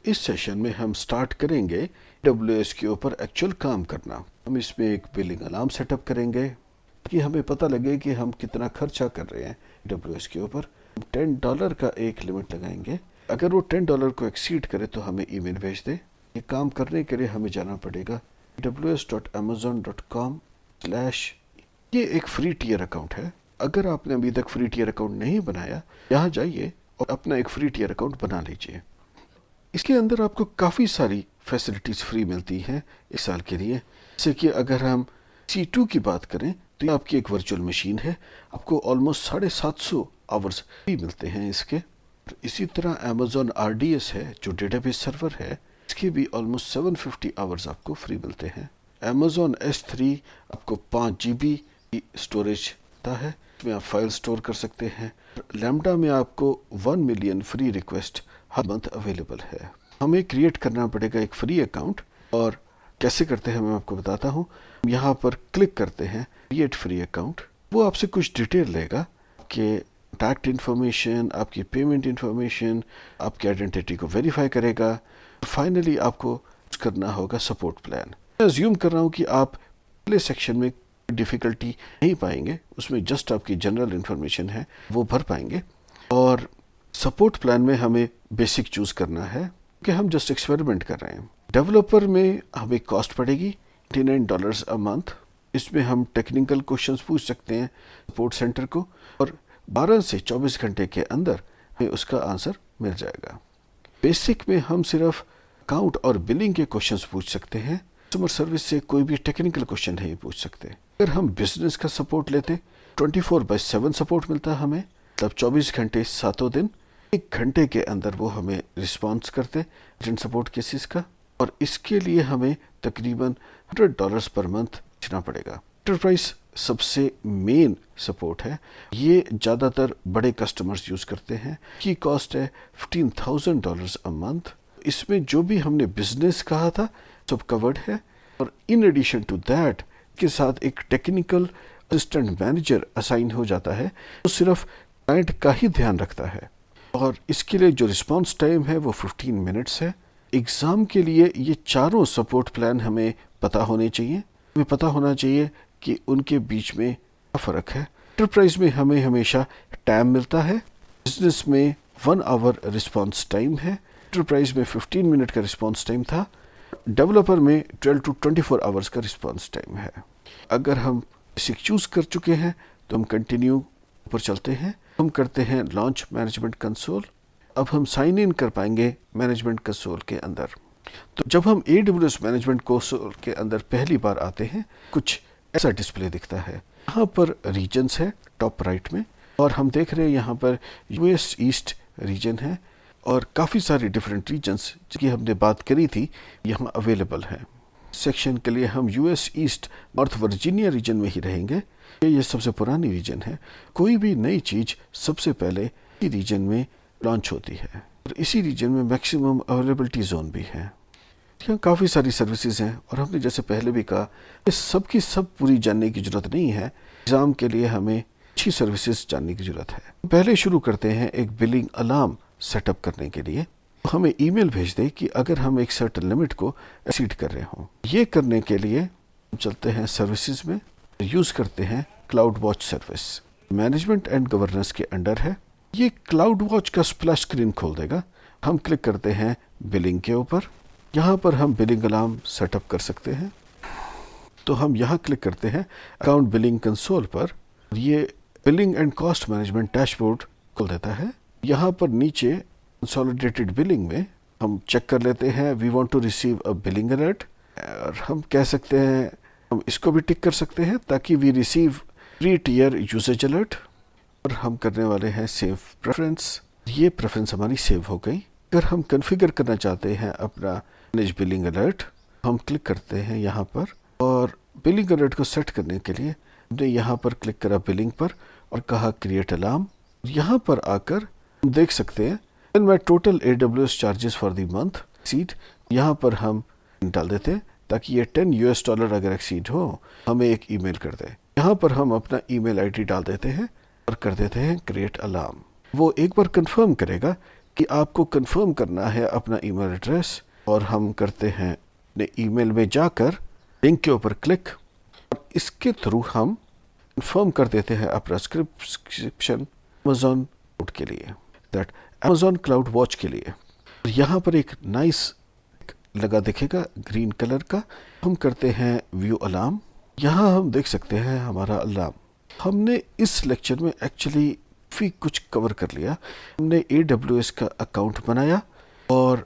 इस सेशन में हम स्टार्ट करेंगे AWS के ऊपर एक्चुअल काम करना। हम इसमें एक बिलिंग अलार्म सेटअप करेंगे कि हमें पता लगे कि हम कितना खर्चा कर रहे हैं AWS के ऊपर। $10 का एक लिमिट लगाएंगे, अगर वो $10 को एक्सीड करे तो हमें ईमेल भेज दे। ये काम करने के लिए हमें जाना पड़ेगा aws.amazon.com/। ये एक फ्री टियर अकाउंट है। अगर आपने अभी तक फ्री टियर अकाउंट नहीं बनाया, यहाँ जाइए और अपना एक फ्री टियर अकाउंट बना लीजिए। इसके अंदर आपको काफ़ी सारी फैसिलिटीज़ फ्री मिलती हैं इस साल के लिए। जैसे कि अगर हम C2 की बात करें तो ये आपकी एक वर्चुअल मशीन है, आपको ऑलमोस्ट 750 आवर्स फ्री मिलते हैं इसके। इसी तरह Amazon RDS है जो डेटाबेस सर्वर है, इसके भी ऑलमोस्ट 750 आवर्स आपको फ्री मिलते हैं। Amazon S3 आपको 5 GB की स्टोरेज देता है, इसमें आप फाइल स्टोर कर सकते हैं। लैम्डा में आपको 1 मिलियन फ्री रिक्वेस्ट हर मंथ अवेलेबल है। हमें क्रिएट करना पड़ेगा एक फ्री अकाउंट, और कैसे करते हैं मैं आपको बताता हूँ। यहाँ पर क्लिक करते हैं क्रिएट फ्री अकाउंट। वो आपसे कुछ डिटेल लेगा कि कॉन्टैक्ट इन्फॉर्मेशन, आपकी पेमेंट इन्फॉर्मेशन, आपकी आइडेंटिटी को वेरीफाई करेगा। फाइनली आपको करना होगा सपोर्ट प्लान। मैं अज्यूम कर रहा हूँ कि आप पहले सेक्शन में डिफ़िकल्टी नहीं पाएंगे, उसमें जस्ट आपकी जनरल इन्फॉर्मेशन है वो भर पाएंगे। और सपोर्ट प्लान में हमें बेसिक चूज़ करना है कि हम जस्ट एक्सपेरिमेंट कर रहे हैं। डेवलपर में हमें कॉस्ट पड़ेगी $89 अ मंथ। इसमें हम टेक्निकल क्वेश्चंस पूछ सकते हैं सपोर्ट सेंटर को, और 12 से 24 घंटे के अंदर हमें उसका आंसर मिल जाएगा। बेसिक में हम सिर्फ अकाउंट और बिलिंग के क्वेश्चंस पूछ सकते हैं, कस्टमर सर्विस से कोई भी टेक्निकल क्वेश्चन नहीं पूछ सकते। अगर हम बिजनेस का सपोर्ट लेते 24/7 सपोर्ट मिलता है हमें, तब 24 घंटे 7 दिन, 1 घंटे के अंदर वो हमें रिस्पॉन्स करते अर्जेंट सपोर्ट केसेस का। और इसके लिए हमें तकरीबन $100 पर मंथ देना पड़ेगा। एंटरप्राइज सबसे मेन सपोर्ट है, ये ज़्यादातर बड़े कस्टमर्स यूज़ करते हैं। की कॉस्ट है $15,000 अ मंथ। इसमें जो भी हमने बिजनेस कहा था सब कवर्ड है, और इन एडिशन टू दैट के साथ एक टेक्निकल असिस्टेंट मैनेजर असाइन हो जाता है, तो सिर्फ क्लाइंट का ही ध्यान रखता है। और इसके लिए जो रिस्पांस टाइम है वो 15 मिनट्स है। एग्ज़ाम के लिए ये चारों सपोर्ट प्लान हमें पता होने चाहिए। हमें पता होना चाहिए कि उनके बीच में क्या फ़र्क है। एंटरप्राइज में हमें हमेशा टाइम मिलता है, बिजनेस में 1 आवर रिस्पांस टाइम है, एंटरप्राइज में 15 मिनट का रिस्पांस टाइम था, डेवलपर में 12 to 24 आवर्स का रिस्पांस टाइम है। अगर हम बेसिक चूज़ कर चुके हैं तो हम कंटिन्यू पर चलते हैं। हम करते हैं लॉन्च मैनेजमेंट कंसोल। अब हम साइन इन कर पाएंगे मैनेजमेंट कंसोल के अंदर। तो जब हम AWS मैनेजमेंट कंसोल के अंदर पहली बार आते हैं, कुछ ऐसा डिस्प्ले दिखता है। यहाँ पर रीजन्स है टॉप राइट में, और हम देख रहे हैं यहाँ पर US ईस्ट रीजन है, और काफ़ी सारे डिफरेंट रीजन्स जिसकी हमने बात करी थी यहाँ अवेलेबल हैं। सेक्शन के लिए हम US east north Virginia region में ही रहेंगे। ये सबसे पुरानी रीजन है। कोई भी नई चीज़ सबसे पहले इसी रीजन में लॉन्च होती है, और इसी रीजन में मैक्सिमम अवेलेबिलिटी जोन भी है। यहाँ काफ़ी सारी सर्विसेज हैं, और हमने जैसे पहले भी कहा इस सब की सब पूरी जानने की ज़रूरत नहीं है। एग्ज़ाम के लिए हमें अच्छी सर्विसेज जानने की ज़रूरत है। पहले शुरू करते हैं एक बिलिंग अलार्म सेटअप करने के लिए। हमें ईमेल भेज दे कि अगर हम एक सर्टेन लिमिट को एक्सीड कर रहे हों। ये करने के लिए हम चलते हैं सर्विसेज में, यूज़ करते हैं cloud watch service. Management and governance के अंडर है। ये क्लाउड वॉच का स्प्लैश स्क्रीन खोल देगा। हम क्लिक करते हैं बिलिंग के ऊपर। यहाँ पर हम बिलिंग अलार्म सेटअप कर सकते हैं। तो हम यहाँ क्लिक करते हैं अकाउंट बिलिंग कंसोल पर। ये billing and cost management dashboard खोल देता है। यहाँ पर नीचे कंसोलिडेटेड बिलिंग में हम चेक कर लेते हैं we want to receive a billing alert, और हम कह सकते हैं, हम इसको भी टिक कर सकते हैं ताकि we receive free tier usage alert. और हम करने वाले हैं सेव प्रेफरेंस। ये प्रेफरेंस हमारी सेव हो गई। अगर हम कॉन्फ़िगर करना चाहते हैं अपना मैनेज बिलिंग अलर्ट, हम क्लिक करते हैं यहाँ पर, और बिलिंग अलर्ट को सेट करने के लिए हमने यहाँ पर क्लिक करा बिलिंग पर और कहा क्रिएट अलार्म। यहाँ पर आकर हम देख सकते हैं When my total AWS charges for the month exceed, यहाँ पर हम डाल देते हैं ताकि ये $10 अगर एक्सीड हो हमें एक ईमेल कर दे। यहाँ पर हम अपना ईमेल आईडी डाल देते हैं और कर देते हैं क्रिएट अलार्म। वो एक बार कंफर्म करेगा کہ آپ کو کنفرم کرنا ہے اپنا ای میل ایڈریس، اور ہم کرتے ہیں اپنے ای میل میں جا کر لنک کے اوپر کلک، اور اس کے تھرو ہم کنفرم کر دیتے ہیں اپنا سبسکرپشن Amazon کلاؤڈ کے لیے، دیٹ Amazon کلاؤڈ واچ کے لیے۔ یہاں پر ایک نائس لگا دیکھے گا گرین کلر کا، ہم کرتے ہیں ویو الارم، یہاں ہم دیکھ سکتے ہیں ہمارا الارم۔ ہم نے اس لیکچر میں ایکچولی کچھ کور کر لیا۔ ہم نے AWS کا اکاؤنٹ بنایا اور